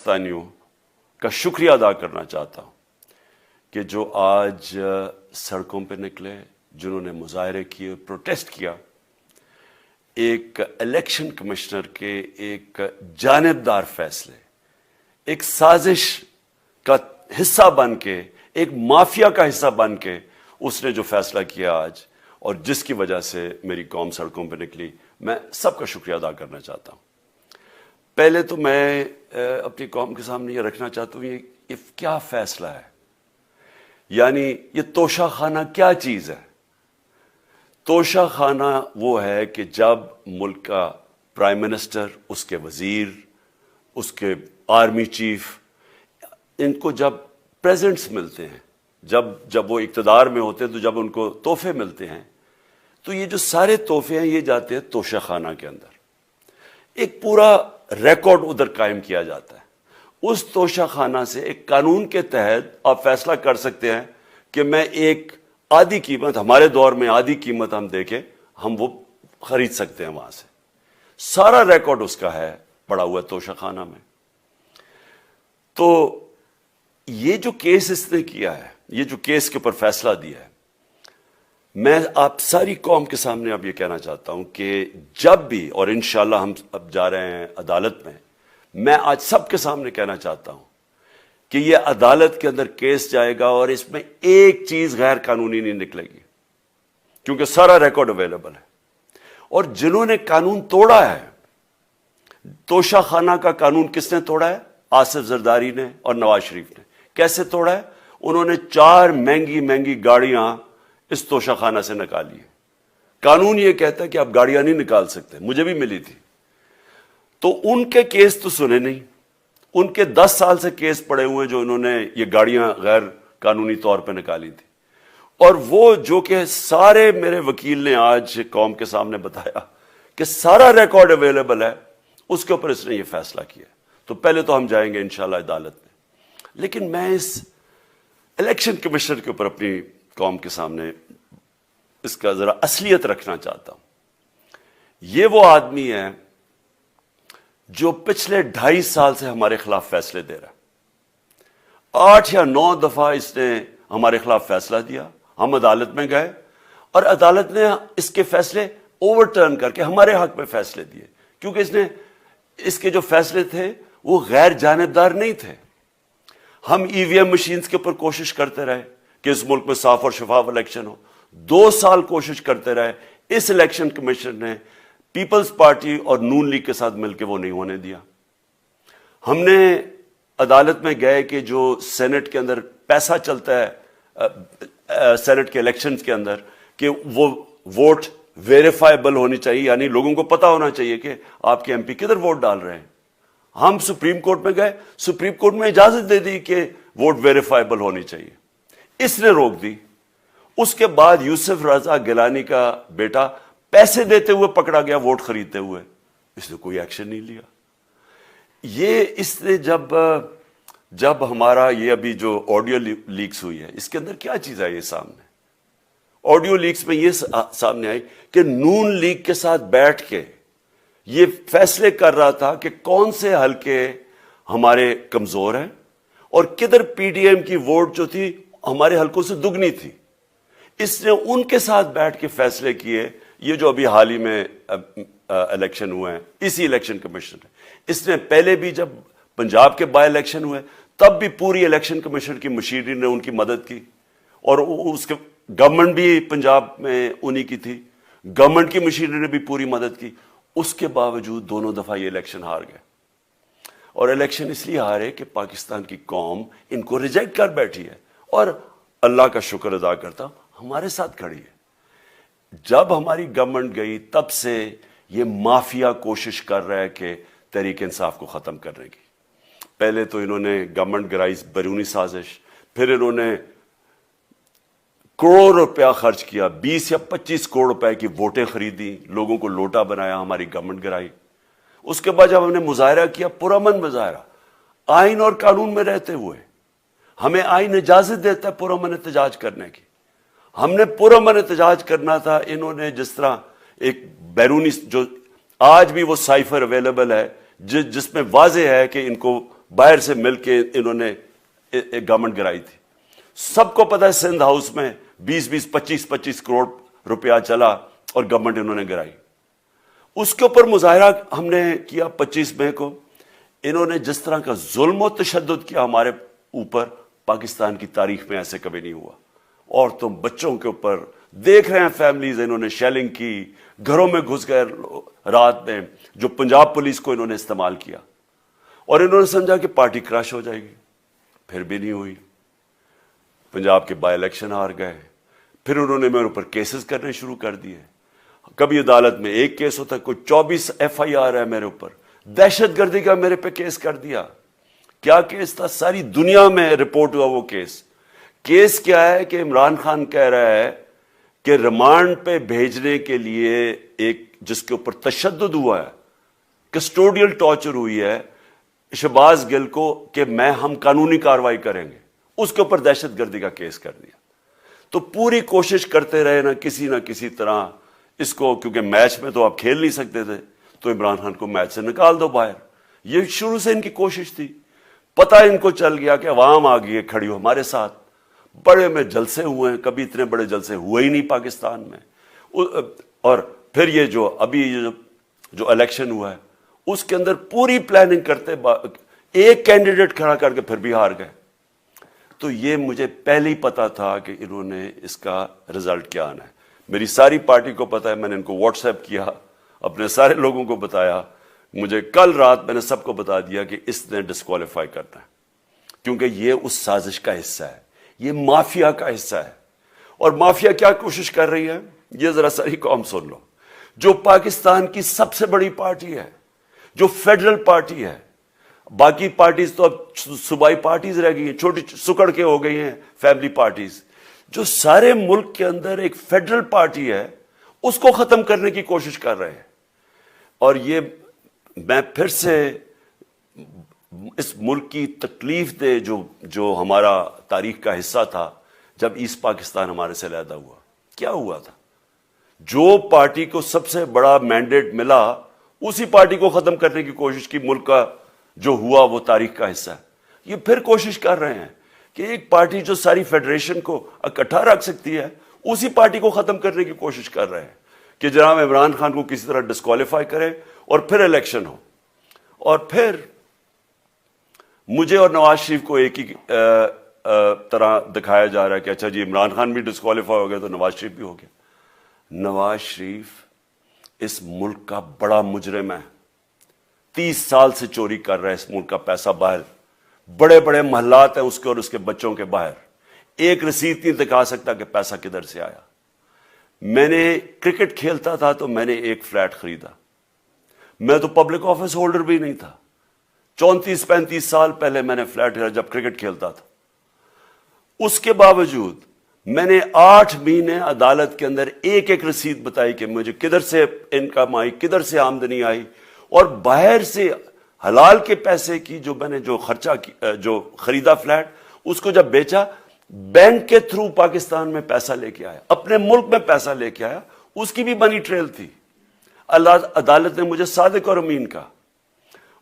پاکستانیوں کا شکریہ ادا کرنا چاہتا ہوں کہ جو آج سڑکوں پہ نکلے، جنہوں نے مظاہرے کیے، پروٹیسٹ کیا، ایک الیکشن کمشنر کے ایک جانبدار فیصلے، ایک سازش کا حصہ بن کے، ایک مافیا کا حصہ بن کے اس نے جو فیصلہ کیا آج، اور جس کی وجہ سے میری قوم سڑکوں پہ نکلی، میں سب کا شکریہ ادا کرنا چاہتا ہوں۔ پہلے تو میں اپنی قوم کے سامنے یہ رکھنا چاہتا ہوں، یہ کیا فیصلہ ہے، یعنی یہ توشہ خانہ کیا چیز ہے؟ توشہ خانہ وہ ہے کہ جب ملک کا پرائم منسٹر، اس کے وزیر، اس کے آرمی چیف، ان کو جب پریزنٹس ملتے ہیں، جب وہ اقتدار میں ہوتے ہیں، تو جب ان کو تحفے ملتے ہیں، تو یہ جو سارے تحفے ہیں یہ جاتے ہیں توشہ خانہ کے اندر۔ ایک پورا ریکارڈ ادھر قائم کیا جاتا ہے۔ اس توشہ خانہ سے ایک قانون کے تحت آپ فیصلہ کر سکتے ہیں کہ میں ایک آدھی قیمت، ہمارے دور میں آدھی قیمت ہم دے کے ہم وہ خرید سکتے ہیں وہاں سے۔ سارا ریکارڈ اس کا ہے پڑا ہوا ہے توشہ خانہ میں۔ تو یہ جو کیس اس نے کیا ہے، یہ جو کیس کے اوپر فیصلہ دیا ہے، میں آپ ساری قوم کے سامنے اب یہ کہنا چاہتا ہوں کہ جب بھی، اور انشاءاللہ ہم اب جا رہے ہیں عدالت میں آج سب کے سامنے کہنا چاہتا ہوں کہ یہ عدالت کے اندر کیس جائے گا اور اس میں ایک چیز غیر قانونی نہیں نکلے گی، کیونکہ سارا ریکارڈ اویلیبل ہے۔ اور جنہوں نے قانون توڑا ہے، توشہ خانہ کا قانون کس نے توڑا ہے؟ آصف زرداری نے اور نواز شریف نے۔ کیسے توڑا ہے؟ انہوں نے 4 مہنگی گاڑیاں اس توشہ خانہ سے نکالی ہے۔ قانون یہ کہتا ہے کہ آپ گاڑیاں نہیں نکال سکتے، مجھے بھی ملی تھی۔ تو ان کے کیس تو سنے نہیں، ان کے 10 سال سے کیس پڑے ہوئے جو انہوں نے یہ گاڑیاں غیر قانونی طور پہ نکالی تھی۔ اور وہ جو کہ سارے میرے وکیل نے آج قوم کے سامنے بتایا کہ سارا ریکارڈ اویلیبل ہے، اس کے اوپر اس نے یہ فیصلہ کیا۔ تو پہلے تو ہم جائیں گے انشاءاللہ عدالت میں، لیکن میں اس الیکشن کمشنر کے اوپر اپنی قوم کے سامنے اس کا ذرا اصلیت رکھنا چاہتا ہوں۔ یہ وہ آدمی ہے جو پچھلے 2.5 سال سے ہمارے خلاف فیصلے دے رہا ہے۔ 8 یا 9 دفعہ اس نے ہمارے خلاف فیصلہ دیا، ہم عدالت میں گئے اور عدالت نے اس کے فیصلے اوور ٹرن کر کے ہمارے حق میں فیصلے دیے، کیونکہ اس کے جو فیصلے تھے وہ غیر جانبدار نہیں تھے۔ ہم ای وی ایم مشینز کے اوپر کوشش کرتے رہے کہ اس ملک میں صاف اور شفاف الیکشن ہو، 2 سال کوشش کرتے رہے۔ اس الیکشن کمیشن نے پیپلز پارٹی اور نون لیگ کے ساتھ مل کے وہ نہیں ہونے دیا۔ ہم نے عدالت میں گئے کہ جو سینٹ کے اندر پیسہ چلتا ہے، سینٹ کے الیکشنز کے اندر، کہ وہ ووٹ ویریفائبل ہونی چاہیے، یعنی لوگوں کو پتا ہونا چاہیے کہ آپ کے ایم پی کدھر ووٹ ڈال رہے ہیں۔ ہم سپریم کورٹ میں گئے، سپریم کورٹ میں اجازت دے دی کہ ووٹ ویریفائبل ہونی چاہیے، اس نے روک دی۔ اس کے بعد یوسف رضا گیلانی کا بیٹا پیسے دیتے ہوئے پکڑا گیا ووٹ خریدتے ہوئے، اس نے کوئی ایکشن نہیں لیا۔ یہ اس نے جب ہمارا یہ ابھی جو آڈیو لیکس ہوئی ہے، اس کے اندر کیا چیز آئی ہے سامنے؟ آڈیو لیکس میں یہ سامنے آئی کہ نون لیگ کے ساتھ بیٹھ کے یہ فیصلے کر رہا تھا کہ کون سے حلقے ہمارے کمزور ہیں اور کدھر پی ڈی ایم کی ووٹ جو تھی ہمارے حلقوں سے دگنی تھی۔ اس نے ان کے ساتھ بیٹھ کے فیصلے کیے۔ یہ جو ابھی حال ہی میں الیکشن ہوئے ہیں، اسی الیکشن کمیشن نے، اس نے پہلے بھی جب پنجاب کے بائی الیکشن ہوئے تب بھی پوری الیکشن کمیشن کی مشینری نے ان کی مدد کی، اور اس کے گورنمنٹ بھی پنجاب میں انہی کی تھی، گورنمنٹ کی مشینری نے بھی پوری مدد کی۔ اس کے باوجود دونوں دفعہ یہ الیکشن ہار گئے، اور الیکشن اس لیے ہارے کہ پاکستان کی قوم ان کو ریجیکٹ کر بیٹھی ہے، اور اللہ کا شکر ادا کرتا ہوں ہمارے ساتھ کھڑی ہے۔ جب ہماری گورنمنٹ گئی تب سے یہ مافیا کوشش کر رہا ہے کہ تحریک انصاف کو ختم کرنے کی۔ پہلے تو انہوں نے گورنمنٹ گرائی بیرونی سازش، پھر انہوں نے کروڑ روپیہ خرچ کیا، 20 یا 25 کروڑ روپے کی ووٹیں خریدی، لوگوں کو لوٹا بنایا، ہماری گورنمنٹ گرائی۔ اس کے بعد جب ہم نے مظاہرہ کیا، پرامن مظاہرہ، آئین اور قانون میں رہتے ہوئے، ہمیں آئین اجازت دیتا ہے پرامن احتجاج کرنے کی، ہم نے پرامن احتجاج کرنا تھا۔ انہوں نے جس طرح ایک بیرونی، جو آج بھی وہ سائفر اویلیبل ہے جس میں واضح ہے کہ ان کو باہر سے مل کے انہوں نے ایک گورنمنٹ گرائی تھی. سب کو پتا ہے سندھ ہاؤس میں 20 25 کروڑ روپیہ چلا اور گورنمنٹ انہوں نے گرائی. اس کے اوپر مظاہرہ ہم نے کیا 25 مئی کو. انہوں نے جس طرح کا ظلم و تشدد کیا ہمارے اوپر، پاکستان کی تاریخ میں ایسے کبھی نہیں ہوا. عورتوں بچوں کے اوپر دیکھ رہے ہیں فیملیز، انہوں نے شیلنگ کی، گھروں میں گھس گئے رات میں، جو پنجاب پولیس کو انہوں نے استعمال کیا. اور انہوں نے سمجھا کہ پارٹی کراش ہو جائے گی، پھر بھی نہیں ہوئی. پنجاب کے بائی الیکشن ہار گئے. پھر انہوں نے میرے اوپر کیسز کرنے شروع کر دیے. کبھی عدالت میں ایک کیس ہوتا ہے، کوئی 24 FIR ہے میرے اوپر. دہشت گردی کا میرے پہ کیس کر دیا. کیا کیس تھا؟ ساری دنیا میں رپورٹ ہوا وہ کیس. کیس کیا ہے کہ عمران خان کہہ رہا ہے کہ ریمانڈ پہ بھیجنے کے لیے ایک جس کے اوپر تشدد ہوا ہے، کسٹوڈیل ٹارچر ہوئی ہے شہباز گل کو، کہ ہم قانونی کارروائی کریں گے. اس کے اوپر دہشت گردی کا کیس کر دیا. تو پوری کوشش کرتے رہے نہ کسی طرح اس کو، کیونکہ میچ میں تو آپ کھیل نہیں سکتے تھے، تو عمران خان کو میچ سے نکال دو باہر. یہ شروع سے ان کی کوشش تھی. پتہ ان کو چل گیا کہ عوام آ گئی ہے کھڑی ہو ہمارے ساتھ. بڑے میں جلسے ہوئے ہیں، کبھی اتنے بڑے جلسے ہوئے ہی نہیں پاکستان میں. اور پھر یہ ابھی جو الیکشن ہوا ہے اس کے اندر پوری پلاننگ کرتے ایک کینڈیڈیٹ کھڑا کر کے پھر بھی ہار گئے. تو یہ مجھے پہلے ہی پتا تھا کہ انہوں نے اس کا رزلٹ کیا آنا ہے. میری ساری پارٹی کو پتا ہے، میں نے ان کو واٹس ایپ کیا، اپنے سارے لوگوں کو بتایا. مجھے کل رات میں نے سب کو بتا دیا کہ اس نے ڈسکوالیفائی کرنا ہے، کیونکہ یہ اس سازش کا حصہ ہے، یہ مافیا کا حصہ ہے. اور مافیا کیا کوشش کر رہی ہے یہ ذرا ساری قوم سن لو. جو پاکستان کی سب سے بڑی پارٹی ہے، جو فیڈرل پارٹی ہے، باقی پارٹیز تو اب صوبائی پارٹیز رہ گئی ہیں، چھوٹی سکڑ کے ہو گئی ہیں فیملی پارٹیز. جو سارے ملک کے اندر ایک فیڈرل پارٹی ہے اس کو ختم کرنے کی کوشش کر رہے ہیں. اور یہ میں پھر سے اس ملک کی تکلیف دے جو ہمارا تاریخ کا حصہ تھا، جب ایسٹ پاکستان ہمارے سے علیحدہ ہوا، کیا ہوا تھا؟ جو پارٹی کو سب سے بڑا مینڈیٹ ملا اسی پارٹی کو ختم کرنے کی کوشش کی. ملک کا جو ہوا وہ تاریخ کا حصہ ہے. یہ پھر کوشش کر رہے ہیں کہ ایک پارٹی جو ساری فیڈریشن کو اکٹھا رکھ سکتی ہے اسی پارٹی کو ختم کرنے کی کوشش کر رہے ہیں کہ جناب عمران خان کو کسی طرح ڈسکوالیفائی کریں اور پھر الیکشن ہو. اور پھر مجھے اور نواز شریف کو ایک ہی طرح دکھایا جا رہا ہے کہ اچھا جی عمران خان بھی ڈسکوالیفائی ہو گیا تو نواز شریف بھی ہو گیا. نواز شریف اس ملک کا بڑا مجرم ہے. 30 سال سے چوری کر رہا ہے اس ملک کا پیسہ باہر. بڑے بڑے محلات ہیں اس کے اور اس کے بچوں کے باہر. ایک رسید نہیں دکھا سکتا کہ پیسہ کدھر سے آیا. میں نے کرکٹ کھیلتا تھا تو میں نے ایک فلیٹ خریدا. میں تو پبلک آفس ہولڈر بھی نہیں تھا. 34-35 سال پہلے میں نے فلیٹ خریدا جب کرکٹ کھیلتا تھا. اس کے باوجود میں نے 8 مہینے عدالت کے اندر ایک رسید بتائی کہ مجھے کدھر سے انکم آئی، کدھر سے آمدنی آئی. اور باہر سے حلال کے پیسے کی میں نے جو خرچہ جو خریدا فلیٹ، اس کو جب بیچا بینک کے تھرو پاکستان میں پیسہ لے کے آیا، اپنے ملک میں پیسہ لے کے آیا. اس کی بھی منی ٹریل تھی. عدالت نے مجھے صادق اور امین کہا.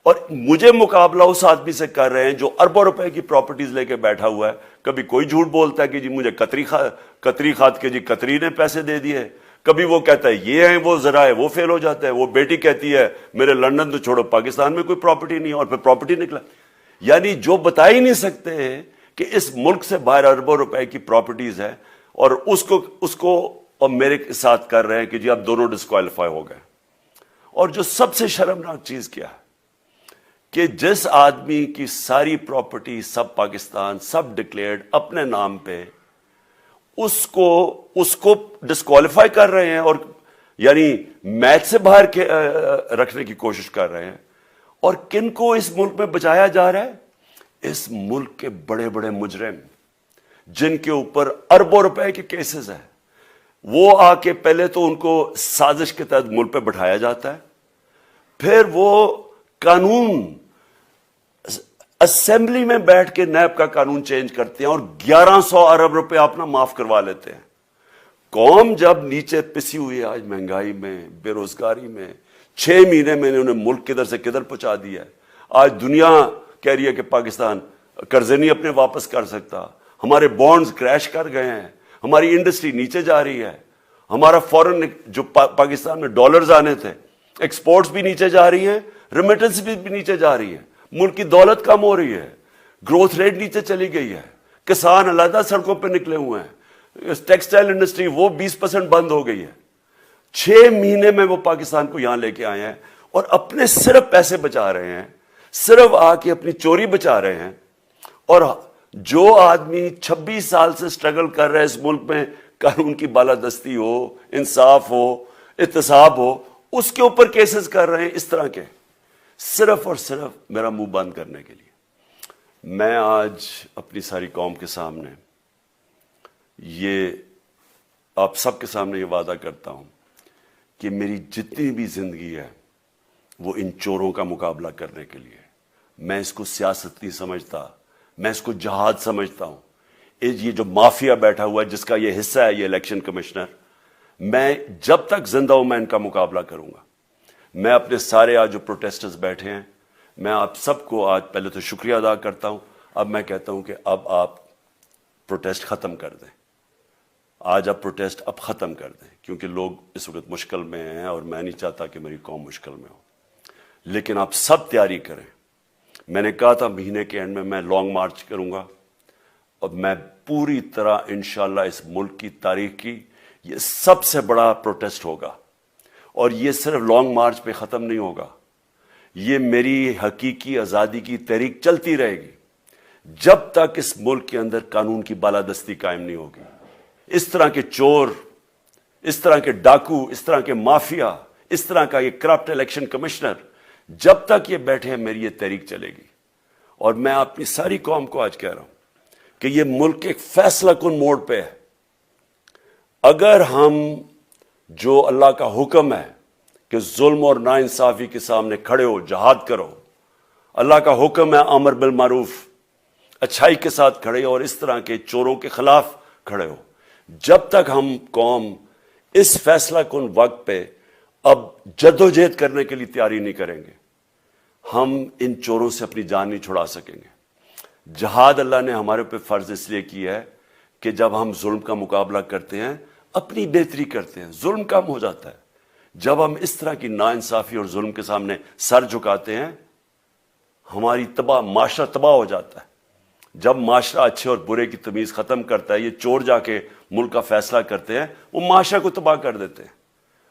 اور مجھے مقابلہ اس آدمی سے کر رہے ہیں جو اربوں روپے کی پراپرٹیز لے کے بیٹھا ہوا ہے. کبھی کوئی جھوٹ بولتا ہے کہ جی مجھے قطری خات کے جی قطری نے پیسے دے دیے. کبھی وہ کہتا ہے یہ ہیں وہ ذرائع، وہ فیل ہو جاتا ہے. وہ بیٹی کہتی ہے میرے لندن تو چھوڑو پاکستان میں کوئی پراپرٹی نہیں ہے، اور پھر پراپرٹی نکلا. یعنی جو بتا ہی نہیں سکتے کہ اس ملک سے باہر اربوں روپے کی پراپرٹیز ہے، اور اس کو اور میرے ساتھ کر رہے ہیں کہ جی آپ دونوں ڈسکوالیفائی ہو گئے. اور جو سب سے شرمناک چیز کیا ہے کہ جس آدمی کی ساری پراپرٹی سب پاکستان سب ڈکلیئرڈ اپنے نام پہ، اس کو ڈسکوالیفائی کر رہے ہیں اور یعنی میچ سے باہر رکھنے کی کوشش کر رہے ہیں. اور کن کو اس ملک میں بچایا جا رہا ہے؟ اس ملک کے بڑے بڑے مجرم جن کے اوپر اربوں روپے کے کیسز ہیں، وہ آ کے پہلے تو ان کو سازش کے تحت ملک پہ بٹھایا جاتا ہے. پھر وہ قانون اسمبلی میں بیٹھ کے نیب کا قانون چینج کرتے ہیں اور 1100 ارب روپے اپنا معاف کروا لیتے ہیں. قوم جب نیچے پسی ہوئی ہے آج مہنگائی میں، بے روزگاری میں، 6 مہینے میں انہوں نے ملک کدھر سے کدھر پہنچا دیا ہے. آج دنیا کہہ رہی ہے کہ پاکستان قرضے نہیں اپنے واپس کر سکتا, ہمارے بانڈز کریش کر گئے ہیں, ہماری انڈسٹری نیچے جا رہی ہے, ہمارا فورن جو پاکستان میں ڈالرز آنے تھے ایکسپورٹس بھی نیچے جا رہی ہیں, ریمیٹنس بھی نیچے جا رہی ہے, ملک کی دولت کم ہو رہی ہے, گروتھ ریٹ نیچے چلی گئی ہے, کسان علیحدہ سڑکوں پہ نکلے ہوئے ہیں, ٹیکسٹائل انڈسٹری وہ 20% بند ہو گئی ہے. 6 مہینے میں وہ پاکستان کو یہاں لے کے آئے ہیں اور اپنے صرف پیسے بچا رہے ہیں, صرف آ کے اپنی چوری بچا رہے ہیں. اور جو آدمی 26 سال سے سٹرگل کر رہے ہیں اس ملک میں, قانون کی بالادستی ہو, انصاف ہو, احتساب ہو, اس کے اوپر کیسز کر رہے ہیں اس طرح کے, صرف اور صرف میرا منہ بند کرنے کے لیے. میں آج اپنی ساری قوم کے سامنے یہ آپ سب کے سامنے یہ وعدہ کرتا ہوں کہ میری جتنی بھی زندگی ہے وہ ان چوروں کا مقابلہ کرنے کے لیے. میں اس کو سیاست نہیں سمجھتا, میں اس کو جہاد سمجھتا ہوں. یہ جو مافیا بیٹھا ہوا ہے جس کا یہ حصہ ہے یہ الیکشن کمشنر, میں جب تک زندہ ہوں میں ان کا مقابلہ کروں گا. میں اپنے سارے آج جو پروٹیسٹرز بیٹھے ہیں, میں آپ سب کو آج پہلے تو شکریہ ادا کرتا ہوں. اب میں کہتا ہوں کہ اب آپ پروٹیسٹ ختم کر دیں. آج آپ پروٹیسٹ اب ختم کر دیں, کیونکہ لوگ اس وقت مشکل میں ہیں اور میں نہیں چاہتا کہ میری قوم مشکل میں ہو. لیکن آپ سب تیاری کریں. میں نے کہا تھا مہینے کے اینڈ میں لانگ مارچ کروں گا, اور میں پوری طرح انشاءاللہ اس ملک کی تاریخ کی یہ سب سے بڑا پروٹیسٹ ہوگا. اور یہ صرف لانگ مارچ پہ ختم نہیں ہوگا, یہ میری حقیقی آزادی کی تحریک چلتی رہے گی جب تک اس ملک کے اندر قانون کی بالادستی قائم نہیں ہوگی. اس طرح کے چور, اس طرح کے ڈاکو, اس طرح کے مافیا, اس طرح کا یہ کرپٹ الیکشن کمشنر جب تک یہ بیٹھے ہیں میری یہ تحریک چلے گی. اور میں اپنی ساری قوم کو آج کہہ رہا ہوں کہ یہ ملک ایک فیصلہ کن موڑ پہ ہے. اگر ہم جو اللہ کا حکم ہے کہ ظلم اور ناانصافی کے سامنے کھڑے ہو, جہاد کرو, اللہ کا حکم ہے امر بالمعروف, اچھائی کے ساتھ کھڑے ہو اور اس طرح کے چوروں کے خلاف کھڑے ہو, جب تک ہم قوم اس فیصلہ کن وقت پہ اب جدوجہد کرنے کے لیے تیاری نہیں کریں گے, ہم ان چوروں سے اپنی جان نہیں چھڑا سکیں گے. جہاد اللہ نے ہمارے پہ فرض اس لیے کیا ہے کہ جب ہم ظلم کا مقابلہ کرتے ہیں اپنی بہتری کرتے ہیں, ظلم کم ہو جاتا ہے. جب ہم اس طرح کی ناانصافی اور ظلم کے سامنے سر جھکاتے ہیں ہماری معاشرہ تباہ ہو جاتا ہے. جب معاشرہ اچھے اور برے کی تمیز ختم کرتا ہے, یہ چور جا کے ملک کا فیصلہ کرتے ہیں, وہ معاشرہ کو تباہ کر دیتے ہیں.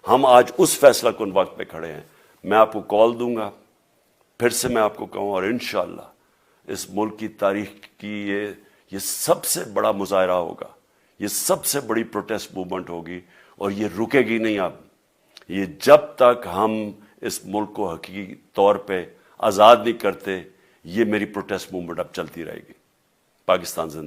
ہم آج اس فیصلہ کن وقت پہ کھڑے ہیں. میں آپ کو کال دوں گا, پھر سے میں آپ کو کہوں, اور انشاءاللہ اس ملک کی تاریخ کی یہ سب سے بڑا مظاہرہ ہوگا, یہ سب سے بڑی پروٹیسٹ موومنٹ ہوگی, اور یہ رکے گی نہیں. اب یہ جب تک ہم اس ملک کو حقیقی طور پہ آزاد نہیں کرتے, یہ میری پروٹیسٹ موومنٹ اب چلتی رہے گی. پاکستان زندہ.